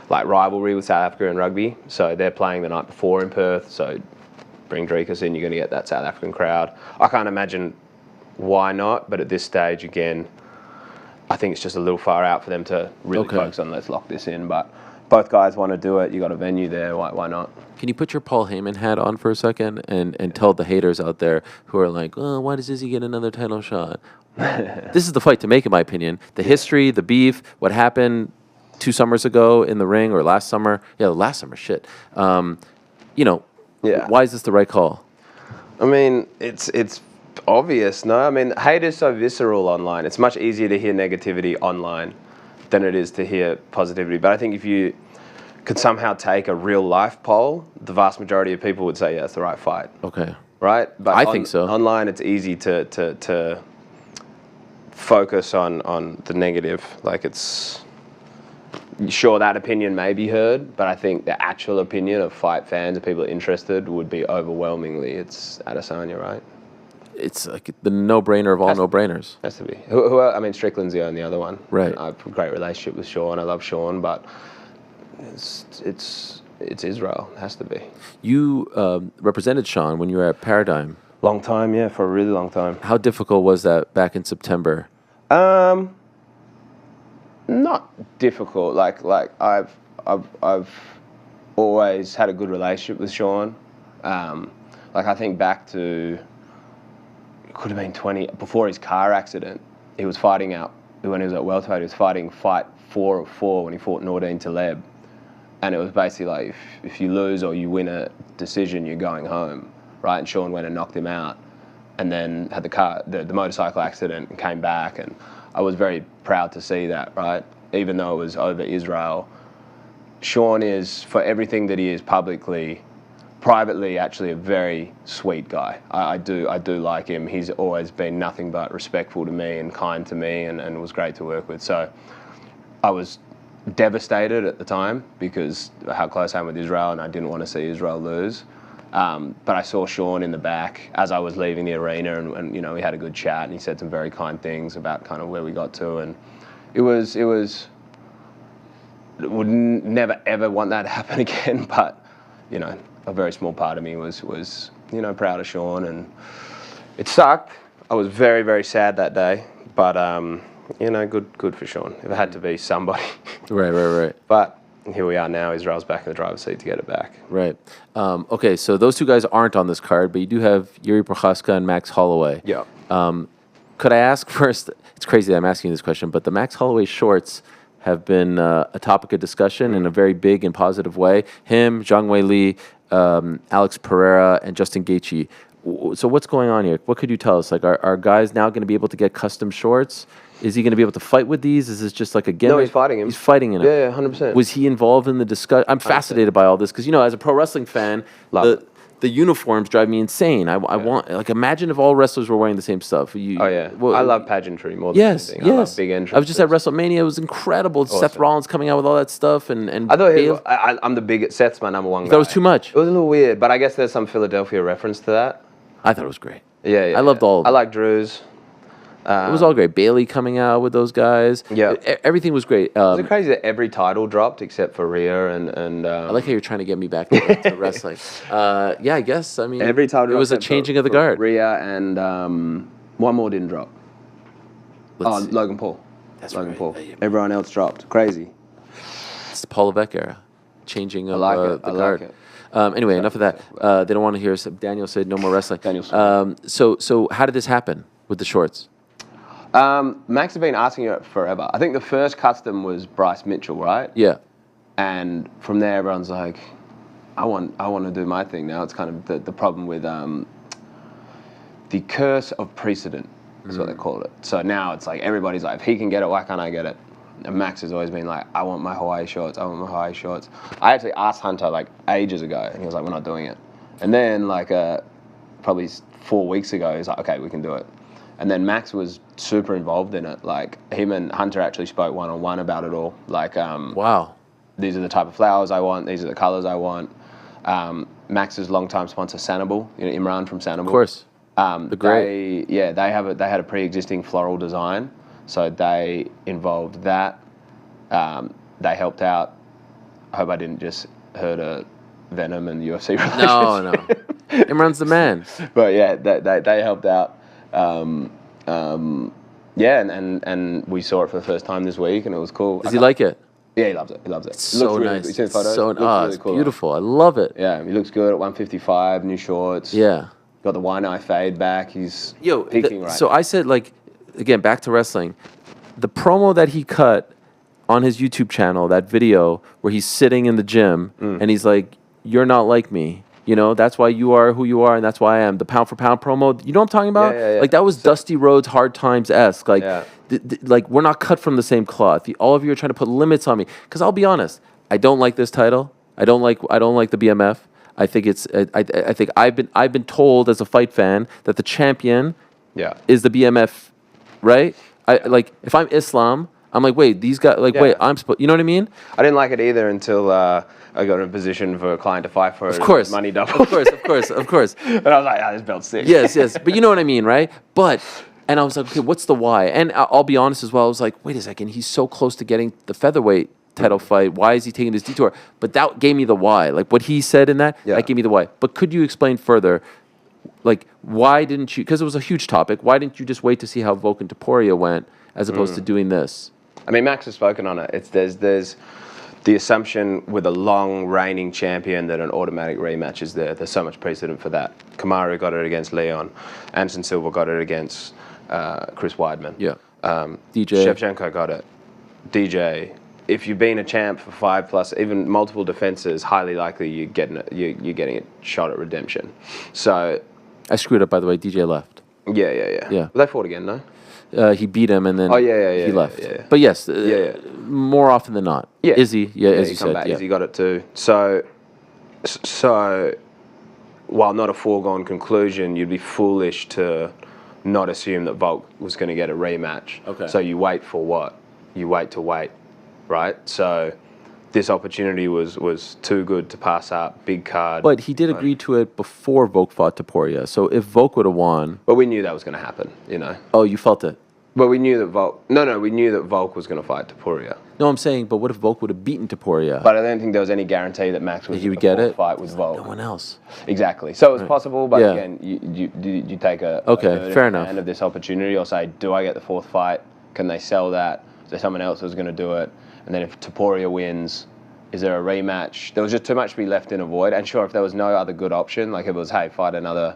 rivalry with South Africa in rugby. So they're playing the night before in Perth. So bring Dreeks in, you're going to get that South African crowd. I can't imagine why not, but at this stage, again, I think it's just a little far out for them to really focus on let's lock this in. But both guys want to do it. You got a venue there. Why not? Can you put your Paul Heyman hat on for a second and tell the haters out there who are like, oh, why does Izzy get another title shot? This is the fight to make, in my opinion. The history, the beef, what happened 2 summers ago in the ring, or last summer. Yeah, last summer, shit. Why is this the right call? I mean, it's obvious, no? I mean, hate is so visceral online. It's much easier to hear negativity online than it is to hear positivity. But I think if you could somehow take a real life poll, the vast majority of people would say, yeah, it's the right fight. Okay. Right? But I think so. Online, it's easy to focus on the negative. It's... Sure, that opinion may be heard, but I think the actual opinion of fight fans and people interested would be overwhelmingly, it's Adesanya, right? It's like the no-brainer of all no-brainers. Has to be. I mean, Strickland's the only other one. Right. I have a great relationship with Sean. I love Sean, but it's it's Israel. It has to be. You represented Sean when you were at Paradigm. Long time, yeah, for a really long time. How difficult was that back in September? Not difficult. Like I've always had a good relationship with Sean. Like I think back to, it could have been before his car accident. He was fighting out when he was at welterweight. He was fighting fight 4 of 4 when he fought Nordine Taleb, and it was basically like if you lose or you win a decision, you're going home, right? And Sean went and knocked him out, and then had the motorcycle accident and came back, and I was very proud to see that, right? Even though it was over Israel, Sean is, for everything that he is privately, actually a very sweet guy. I do like him. He's always been nothing but respectful to me and kind to me, and was great to work with. So I was devastated at the time because of how close I am with Israel, and I didn't want to see Israel lose. But I saw Sean in the back as I was leaving the arena, and you know, we had a good chat, and he said some very kind things about kind of where we got to, and it would never ever want that to happen again. But you know, a very small part of me was you know, proud of Sean, and it sucked. I was very, very sad that day, but you know, good for Sean. If it had to be somebody, Right. But here we are now. Israel's back in the driver's seat to get it back. Right. Okay, so those two guys aren't on this card, but you do have Yuri Prochazka and Max Holloway. Yeah. Could I ask first? It's crazy that I'm asking this question, but the Max Holloway shorts have been a topic of discussion in a very big and positive way. Him, Zhang Wei Li, Alex Pereira, and Justin Gaethje. So what's going on here? What could you tell us? Like, are guys now going to be able to get custom shorts? Is he going to be able to fight with these? Is this just like a gimmick? No, he's fighting him. He's fighting in it. Yeah, 100%. Was he involved in the discussion? I'm fascinated by all this because, you know, as a pro wrestling fan, the uniforms drive me insane. I want, like, imagine if all wrestlers were wearing the same stuff. I love pageantry more than anything. I love big entrances. I was just at WrestleMania. It was incredible. Awesome. Seth Rollins coming out with all that stuff. And I thought I'm the biggest. Seth's my number one guy. That was too much. It was a little weird, but I guess there's some Philadelphia reference to that. I thought it was great. Yeah. I loved all of it. I like Drew's. It was all great. Bailey coming out with those guys. Yeah. Everything was great. Is it crazy that every title dropped except for Rhea and I like how you're trying to get me back to wrestling. Yeah, I guess. I mean, every title it was a changing of the guard. Rhea and one more didn't drop. Logan Paul. That's Logan right. Paul. Everyone else dropped. Crazy. It's the Paul Levesque era. Changing of the guard. Like it. Anyway, enough of that. They don't want to hear us. Daniel said no more wrestling. Daniel said. So how did this happen with the shorts? Max has been asking it forever. I think the first custom was Bryce Mitchell, right? Yeah. And from there, everyone's like, I want to do my thing now. It's kind of the problem with the curse of precedent is what they call it. So now it's like everybody's like, if he can get it, why can't I get it? And Max has always been like, I want my Hawaii shorts. I want my Hawaii shorts. I actually asked Hunter like ages ago, and he was like, we're not doing it. And then like probably 4 weeks ago, he's like, okay, we can do it. And then Max was super involved in it. Like, him and Hunter actually spoke one-on-one about it all. Like, wow. These are the type of flowers I want. These are the colors I want. Max's longtime sponsor, Sanibel, you know, Imran from Sanibel. Of course. Great. They had a pre-existing floral design, so they involved that. They helped out. I hope I didn't just hurt a Venom and UFC relationship. No. Imran's the man. But yeah, they helped out. And we saw it for the first time this week, and it was cool. Does he like it? Yeah, he loves it. It's so nice. Good. You seen the photos? It's beautiful. I love it. Yeah, he looks good at 155, new shorts. Yeah. Got the wine eye fade back. He's peaking right So now. I said, like, again, back to wrestling. The promo that he cut on his YouTube channel, that video where he's sitting in the gym and he's like, you're not like me. You know, that's why you are who you are, and that's why I am. The pound for pound promo, you know what I'm talking about? Yeah. Like, that was Dusty Rhodes Hard Times-esque. Like, like, we're not cut from the same cloth. All of you are trying to put limits on me. Because I'll be honest, I don't like this title. I don't like the BMF. I think it's. I think I've been told as a fight fan that the champion is the BMF, right? Like, if I'm Islam, I'm like, wait, these guys, like, wait, I'm supposed. You know what I mean? I didn't like it either until I got in a position for a client to fight for money double. Of course. And I was like, this belt's sick. Yes. But you know what I mean, right? And I was like, okay, what's the why? And I'll be honest as well. I was like, wait a second, he's so close to getting the featherweight title fight. Why is he taking this detour? But that gave me the why. Like what he said in that, that gave me the why. But could you explain further, like why didn't you, because it was a huge topic, why didn't you just wait to see how Volk and Topuria went as opposed to doing this? I mean, Max has spoken on it. There's the assumption with a long reigning champion that an automatic rematch is there. There's so much precedent for that. Kamaru got it against Leon. Anderson Silva got it against Chris Weidman. Yeah. DJ. Shevchenko got it. DJ. If you've been a champ for 5+, even multiple defenses, highly likely you're getting a shot at redemption. So I screwed up, by the way. DJ left. Yeah. Well, they fought again, no? He beat him and then he left. Yeah. But yes, more often than not. Yeah. Izzy, as you said. Back. Izzy got it too. So while not a foregone conclusion, you'd be foolish to not assume that Volk was going to get a rematch. Okay. So you wait for what? You wait to wait, right? So this opportunity was too good to pass up. Big card. But he did agree to it before Volk fought Topuria. So if Volk would have won... But we knew that was going to happen, you know. Oh, you felt it? But we knew that Volk... No, we knew that Volk was going to fight Topuria. No, I'm saying, but what if Volk would have beaten Topuria? But I don't think there was any guarantee that Max was he would get it. Fight with Volk. No one else. Exactly. So it was possible, but again, you take a fair enough. Of this opportunity, or say, do I get the fourth fight? Can they sell that? Is there someone else who's going to do it? And then if Topuria wins, is there a rematch? There was just too much to be left in a void. And sure, if there was no other good option, like if it was, hey, fight another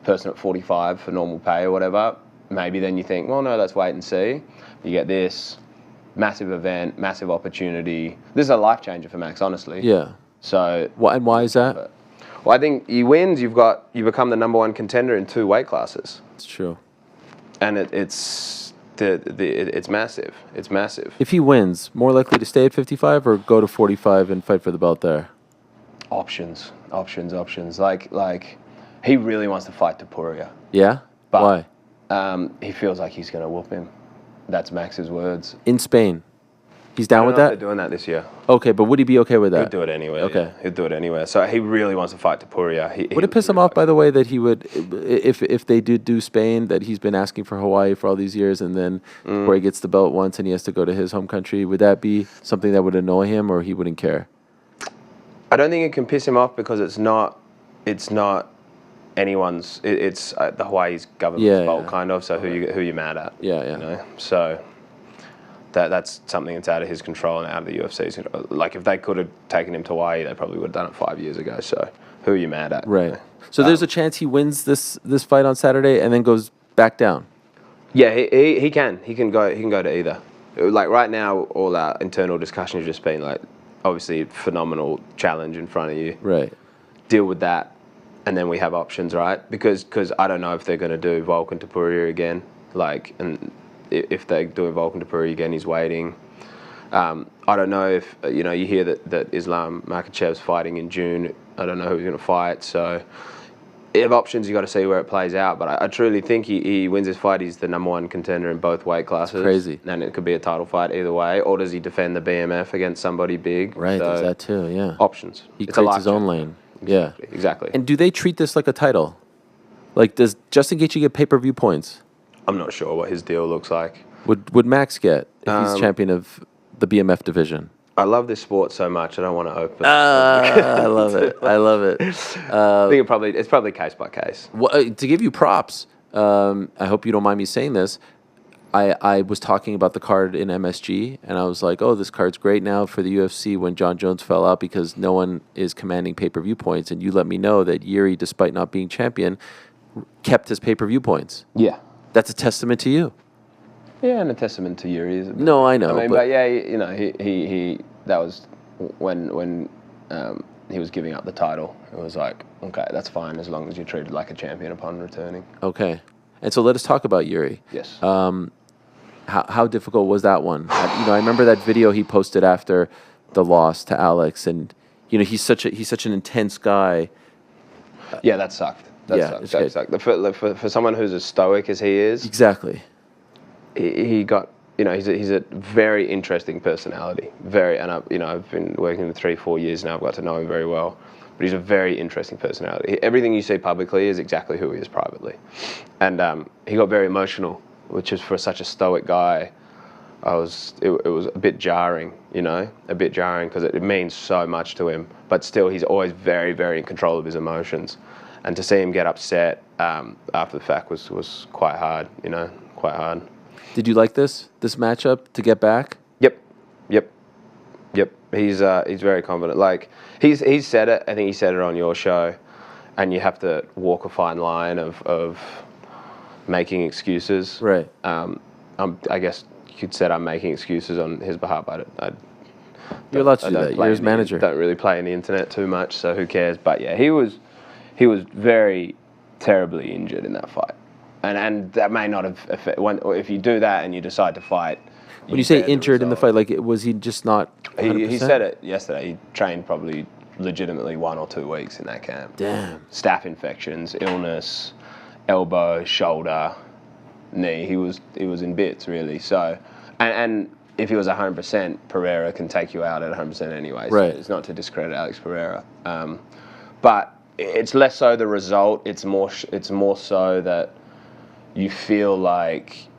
person at 45 for normal pay or whatever, maybe then you think, well, no, let's wait and see. You get this massive event, massive opportunity. This is a life changer for Max, honestly. Yeah. So. And why is that? Well, I think he wins. You become the number one contender in 2 weight classes. It's true. And it's massive. It's massive. If he wins, more likely to stay at 55 or go to 45 and fight for the belt there? Options. Like he really wants to fight Topuria. Yeah? But, why? He feels like he's going to whoop him. That's Max's words. In Spain? He's down with that? They're doing that this year. Okay, but would he be okay with that? He'd do it anyway. Okay. Yeah. He'd do it anyway. So he really wants to fight Topuria. Would it piss him off, by the way, that he would, if they do Spain, that he's been asking for Hawaii for all these years, and then where he gets the belt once and he has to go to his home country? Would that be something that would annoy him, or he wouldn't care? I don't think it can piss him off because it's not anyone's. It's the Hawaii's government's fault, kind of. So who you mad at? Yeah. You know? So that's something that's out of his control and out of the UFC's. Like if they could have taken him to Hawaii, they probably would have done it 5 years ago. So who are you mad at? Right. So there's a chance he wins this fight on Saturday and then goes back down. Yeah, he can. He can go to either. Like right now, all our internal discussion has just been like, obviously, phenomenal challenge in front of you. Right. Deal with that, and then we have options, right? Because I don't know if they're going to do Volk and Topuria again. Like, and if they're doing Volk and Topuria again, he's waiting. I don't know if you hear that Islam Makhachev's fighting in June. I don't know who he's going to fight. So, you have options. You got to see where it plays out. But I truly think he wins this fight. He's the number one contender in both weight classes. That's crazy. And it could be a title fight either way. Or does he defend the BMF against somebody big? Right. So, there's that too. Yeah. Options. He creates his own lane. Exactly. And do they treat this like a title? Like, does Justin Gaethje get pay-per-view points? I'm not sure what his deal looks like. Would Max get if he's champion of the BMF division? I love this sport so much. I don't want to open. I love it. I think it's probably case by case. Well, to give you props, I hope you don't mind me saying this. I was talking about the card in MSG, and I was like, oh, this card's great now for the UFC when John Jones fell out because no one is commanding pay-per-view points. And you let me know that Yuri, despite not being champion, kept his pay-per-view points. Yeah. That's a testament to you. Yeah, and a testament to Yuri. Isn't it? No, I know. I mean, but yeah, he that was when he was giving up the title. It was like, okay, that's fine as long as you're treated like a champion upon returning. Okay. And so let us talk about Yuri. Yes. How difficult was that one? I remember that video he posted after the loss to Alex, and he's such an intense guy. Yeah, that sucked. That sucked. For someone who's as stoic as he is, exactly. He got he's a very interesting personality. I've been working with 3-4 years now. I've got to know him very well. But he's a very interesting personality. Everything you see publicly is exactly who he is privately. And he got very emotional, which is for such a stoic guy. it was a bit jarring, because it means so much to him. But still, he's always very, very in control of his emotions. And to see him get upset after the fact was quite hard, quite hard. Did you like this matchup to get back? Yep. He's very confident. Like he's said it. I think he said it on your show, and you have to walk a fine line of making excuses. Right. I guess you could say I'm making excuses on his behalf. You're allowed to do that. You're his manager. Don't really play in the internet too much, so who cares? But yeah, he was very terribly injured in that fight, and that may not have if you do that and you decide to fight. When you say injured in the fight, like was he just not? He said it yesterday. He trained probably legitimately 1 or 2 weeks in that camp. Damn. Staph infections, illness, elbow, shoulder, knee. He was in bits really. So, and if he was 100%, Pereira can take you out at 100% anyway. So right. It's not to discredit Alex Pereira, but it's less so the result. It's more so that you feel like.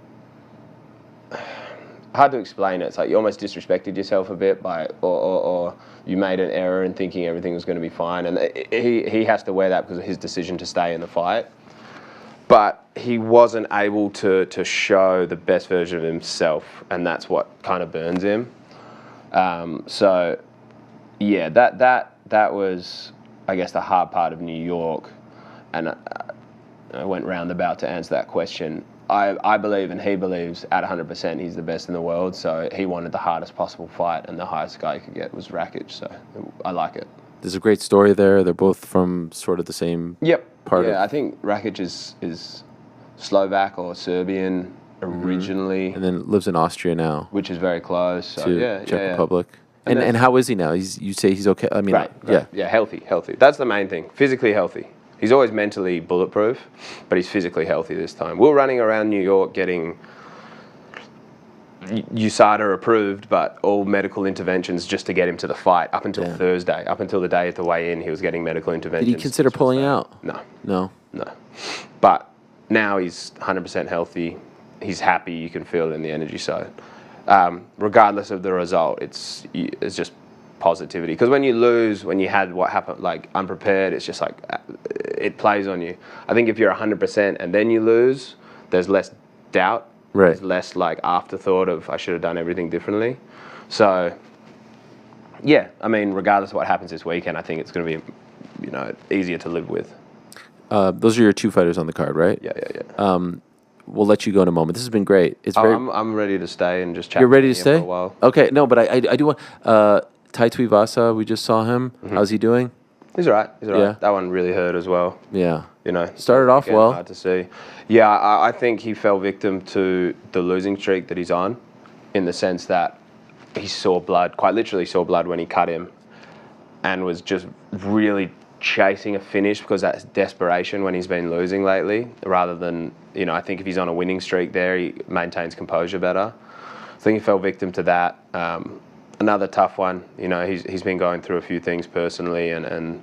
Hard to explain it. It's like you almost disrespected yourself a bit or you made an error in thinking everything was going to be fine, and he has to wear that because of his decision to stay in the fight. But he wasn't able to show the best version of himself, and that's what kind of burns him. So, yeah, that was, I guess, the hard part of New York, and I went roundabout to answer that question. I believe, and he believes, at 100% he's the best in the world, so he wanted the hardest possible fight, and the highest guy he could get was Rakic, so I like it. There's a great story there. They're both from sort of the same part of... Yeah, I think Rakic is Slovak or Serbian originally. And then lives in Austria now. Which is very close. So to Czech Republic. And how is he now? You say he's okay? I mean, right. Yeah, healthy. That's the main thing. Physically healthy. He's always mentally bulletproof, but he's physically healthy this time. We're running around New York getting USADA approved, but all medical interventions just to get him to the fight up until Thursday. Up until the day at the weigh-in, he was getting medical interventions. Did he consider pulling out? No. But now he's 100% healthy. He's happy. You can feel it in the energy. So regardless of the result, it's just positivity, because when you lose, when you had what happened, like unprepared, it's just like it plays on you. I think if you're 100% and then you lose, there's less doubt, right? There's less like afterthought of I should have done everything differently. So yeah, I mean, regardless of what happens this weekend, I think it's going to be easier to live with. Those are your 2 fighters on the card, right? Yeah. We'll let you go in a moment. This has been great. It's very. I'm ready to stay and just chat. You're ready to stay? For a while. Okay, no, but I do want. Tai Tuivasa, we just saw him. Mm-hmm. How's he doing? He's all right. Yeah. That one really hurt as well. Yeah. Started off well. Hard to see. Yeah, I think he fell victim to the losing streak that he's on, in the sense that he saw blood, quite literally saw blood when he cut him, and was just really chasing a finish because that's desperation when he's been losing lately, rather than, I think if he's on a winning streak there, he maintains composure better. I think he fell victim to that. Another tough one, he's been going through a few things personally, and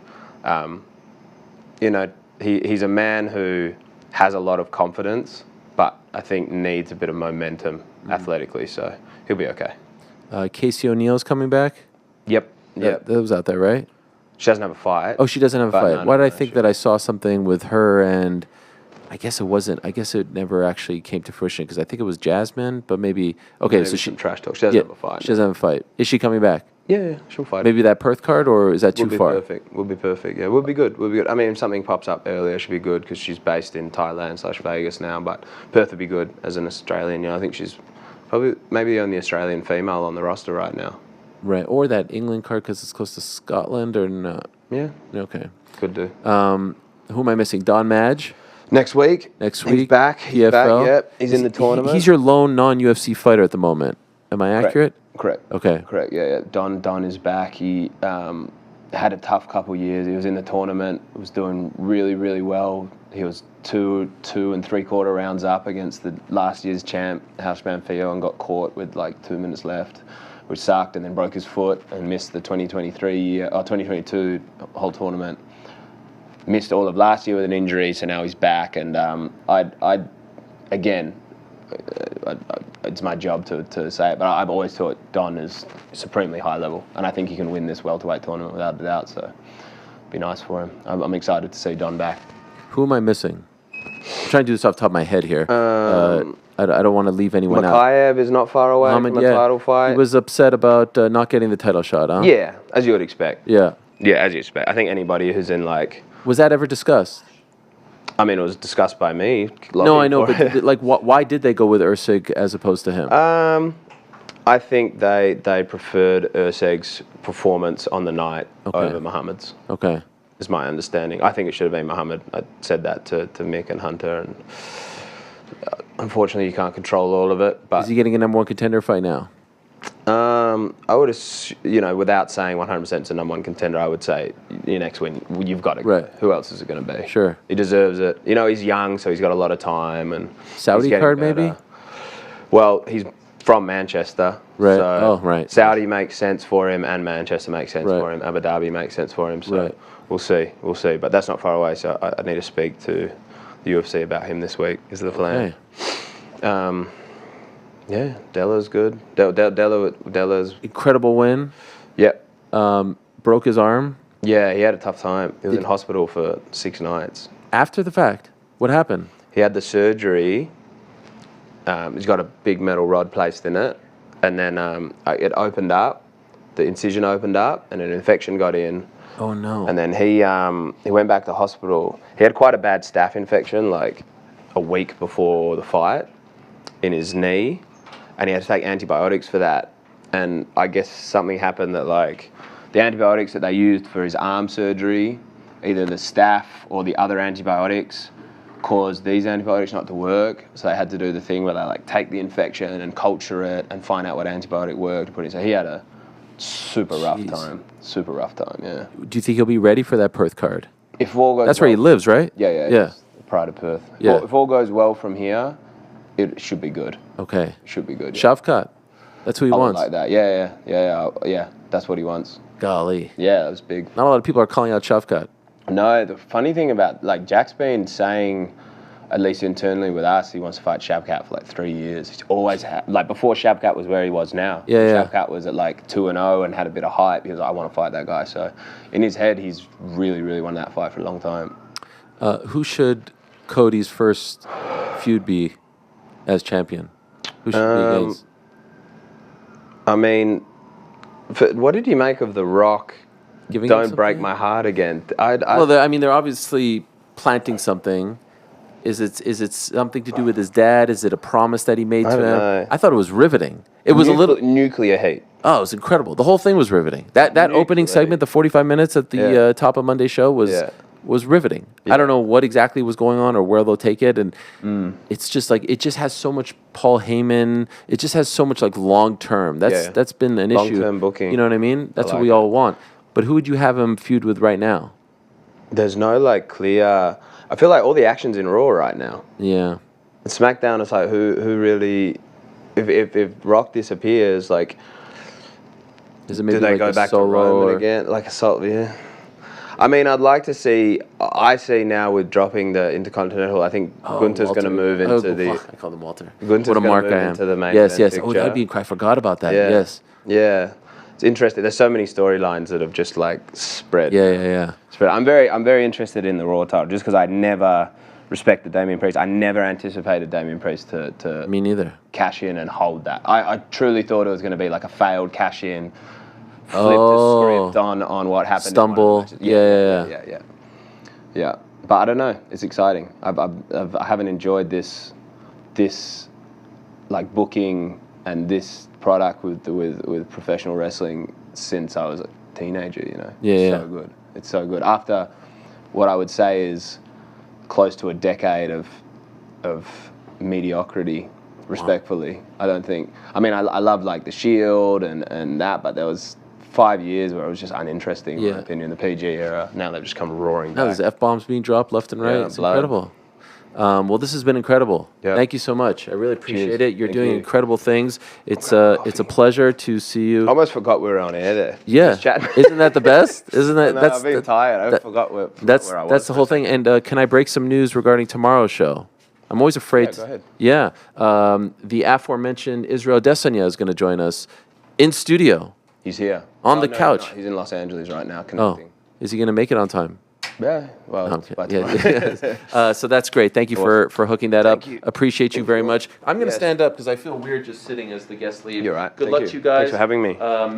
he's a man who has a lot of confidence, but I think needs a bit of momentum athletically, so he'll be okay. Casey O'Neill's coming back? Yep. That was out there, right? She doesn't have a fight. Oh, she doesn't have a fight. Why did I think that I saw something with her and... I guess it never actually came to fruition, because I think it was Jasmine, but maybe... Okay, maybe so she... trash talk. She doesn't have a fight. She doesn't have a fight. Is she coming back? Yeah, she'll fight. Maybe that Perth card, or is that too far? We'll be perfect. Yeah, we'll be good. I mean, if something pops up earlier, she'll be good, because she's based in Thailand/Vegas now, but Perth would be good as an Australian. I think she's probably maybe the only Australian female on the roster right now. Right, or that England card because it's close to Scotland, or not? Yeah. Okay. Could do. Who am I missing? Don Madge? Next week. He's back. PFL. Back, yep. He's in the tournament. He's your lone non-UFC fighter at the moment. Am I accurate? Correct. Okay. Correct, yeah. Don is back. He had a tough couple years. He was in the tournament, was doing really, really well. He was 2 3/4 rounds up against the last year's champ, Housman Fio, and got caught with like 2 minutes left, which sucked, and then broke his foot and missed the 2022 whole tournament. Missed all of last year with an injury, so now he's back. And I it's my job to say it, but I've always thought Don is supremely high level, and I think he can win this welterweight tournament without a doubt. So, it'd be nice for him. I'm excited to see Don back. Who am I missing? I'm trying to do this off the top of my head here. I don't want to leave anyone out. Makayev is not far away from a title fight. He was upset about not getting the title shot, huh? Yeah, as you would expect. Yeah. Yeah, as you expect. I think anybody who's in like... Was that ever discussed? I mean, it was discussed by me. No, I know, but like, why did they go with Usyk as opposed to him? I think they preferred Usyk's performance on the night over Muhammad's. Okay. Is my understanding. I think it should have been Muhammad. I said that to Mick and Hunter, and unfortunately, you can't control all of it. But is he getting a #1 contender fight now? I would, without saying 100% it's a #1 contender, I would say your next win, you've got to. Right. Who else is it going to be? Sure. He deserves it. He's young, so he's got a lot of time, and Saudi card maybe. Well, he's from Manchester. Right. So right. Saudi makes sense for him, and Manchester makes sense for him. Abu Dhabi makes sense for him. So we'll see. We'll see. But that's not far away. So I need to speak to the UFC about him this week. Is the plan? Okay. Yeah, Della's good. Della's incredible win. Yep. Broke his arm. Yeah, he had a tough time. He was in hospital for 6 nights. After the fact, what happened? He had the surgery. He's got a big metal rod placed in it, and then it opened up. The incision opened up, and an infection got in. Oh no! And then he went back to hospital. He had quite a bad staph infection, like a week before the fight, in his knee. And he had to take antibiotics for that. And I guess something happened that, like, the antibiotics that they used for his arm surgery, either the staph or the other antibiotics, caused these antibiotics not to work. So they had to do the thing where they, like, take the infection and culture it and find out what antibiotic worked. So he had a super rough time. Super rough time, yeah. Do you think he'll be ready for that Perth card? If all goes That's where he lives, right? Yeah. Prior to Perth. Yeah. If all goes well from here, it should be good. Okay. It should be good. Yeah. Shavkat. That's who he wants. Like that. Yeah. That's what he wants. Golly. Yeah, that was big. Not a lot of people are calling out Shavkat. No, the funny thing about, like, Jack's been saying, at least internally with us, he wants to fight Shavkat for like 3 years. He's always had, like, before Shavkat was where he was now. Yeah. Shavkat was at like 2-0 and had a bit of hype. He was like, I want to fight that guy. So in his head, he's really, really wanted that fight for a long time. Who should Cody's first feud be as champion? Who should be against? I mean, what did you make of The Rock? Don't break my heart again. They're obviously planting something. Is it something to do with his dad? Is it a promise that he made to him? Know. I thought it was riveting. It was a little nuclear heat. Oh, it was incredible. The whole thing was riveting. That opening segment, the 45 minutes at the top of Monday's show was riveting. Yeah. I don't know what exactly was going on or where they'll take it, and it's just like it just has so much Paul Heyman. It just has so much like long term. That's been an issue. Long-term booking. You know what I mean? That's what we all want. But who would you have him feud with right now? There's no like clear. I feel like all the action's in Raw right now. Yeah. And SmackDown is like who really, if Rock disappears, like, is it maybe do they like go back to Roman again? Like a solo, yeah. I mean, I'd like to see. I see now with dropping the Intercontinental. I think Gunther's going to move into the. I called him Walter. Gunther's going to move into the main. Yes. Picture. Oh, that'd be. I forgot about that. Yeah. Yes. Yeah. It's interesting. There's so many storylines that have just like spread. Yeah. Spread. I'm very interested in the Raw title just because I never respected Damian Priest. I never anticipated Damian Priest to me neither cash in and hold that. I truly thought it was going to be like a failed cash in, flipped the script on what happened. Stumble. Yeah. But I don't know. It's exciting. I haven't enjoyed this like booking and this product with professional wrestling since I was a teenager, you know. So good. It's so good. After what I would say is close to a decade of mediocrity, respectfully. I don't think, I mean, I love like The Shield and that, but there was 5 years where it was just uninteresting, in my opinion, the PG era. Now they've just come roaring back. There's F-bombs being dropped left and right. It's incredible. Well, this has been incredible. Yep. Thank you so much. I really appreciate it. You're doing incredible things. It's a pleasure to see you. I almost forgot we were on air there. Yeah. Isn't that the best? Isn't that? I've been tired. I forgot where I was. That's the whole thing. And can I break some news regarding tomorrow's show? I'm always afraid. Yeah, go ahead. Yeah. The aforementioned Israel Adesanya is going to join us in studio. He's here. On the no, couch. He's in Los Angeles right now Oh, connecting. is he going to make it on time? Yeah, well, Okay. by Yeah. tomorrow. So that's great. Thank you for hooking that up. you. Appreciate you very much. I'm going to Yes. stand up because I feel weird just sitting as the guests leave. You're right. Good Thank luck to you. you guys. Thanks for having me.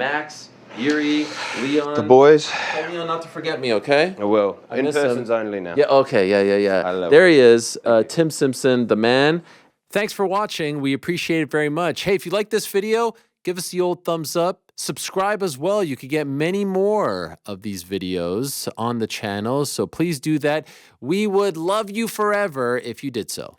Max, Yuri, Leon. The boys. Tell Leon not to forget me, okay? I will. I In miss him. persons only now. Yeah, okay. Yeah. I love There it. he is, Tim Simpson, the man. Thanks for watching. We appreciate it very much. Hey, if you like this video, give us the old thumbs up. Subscribe as well. You could get many more of these videos on the channel, so please do that. We would love you forever if you did so.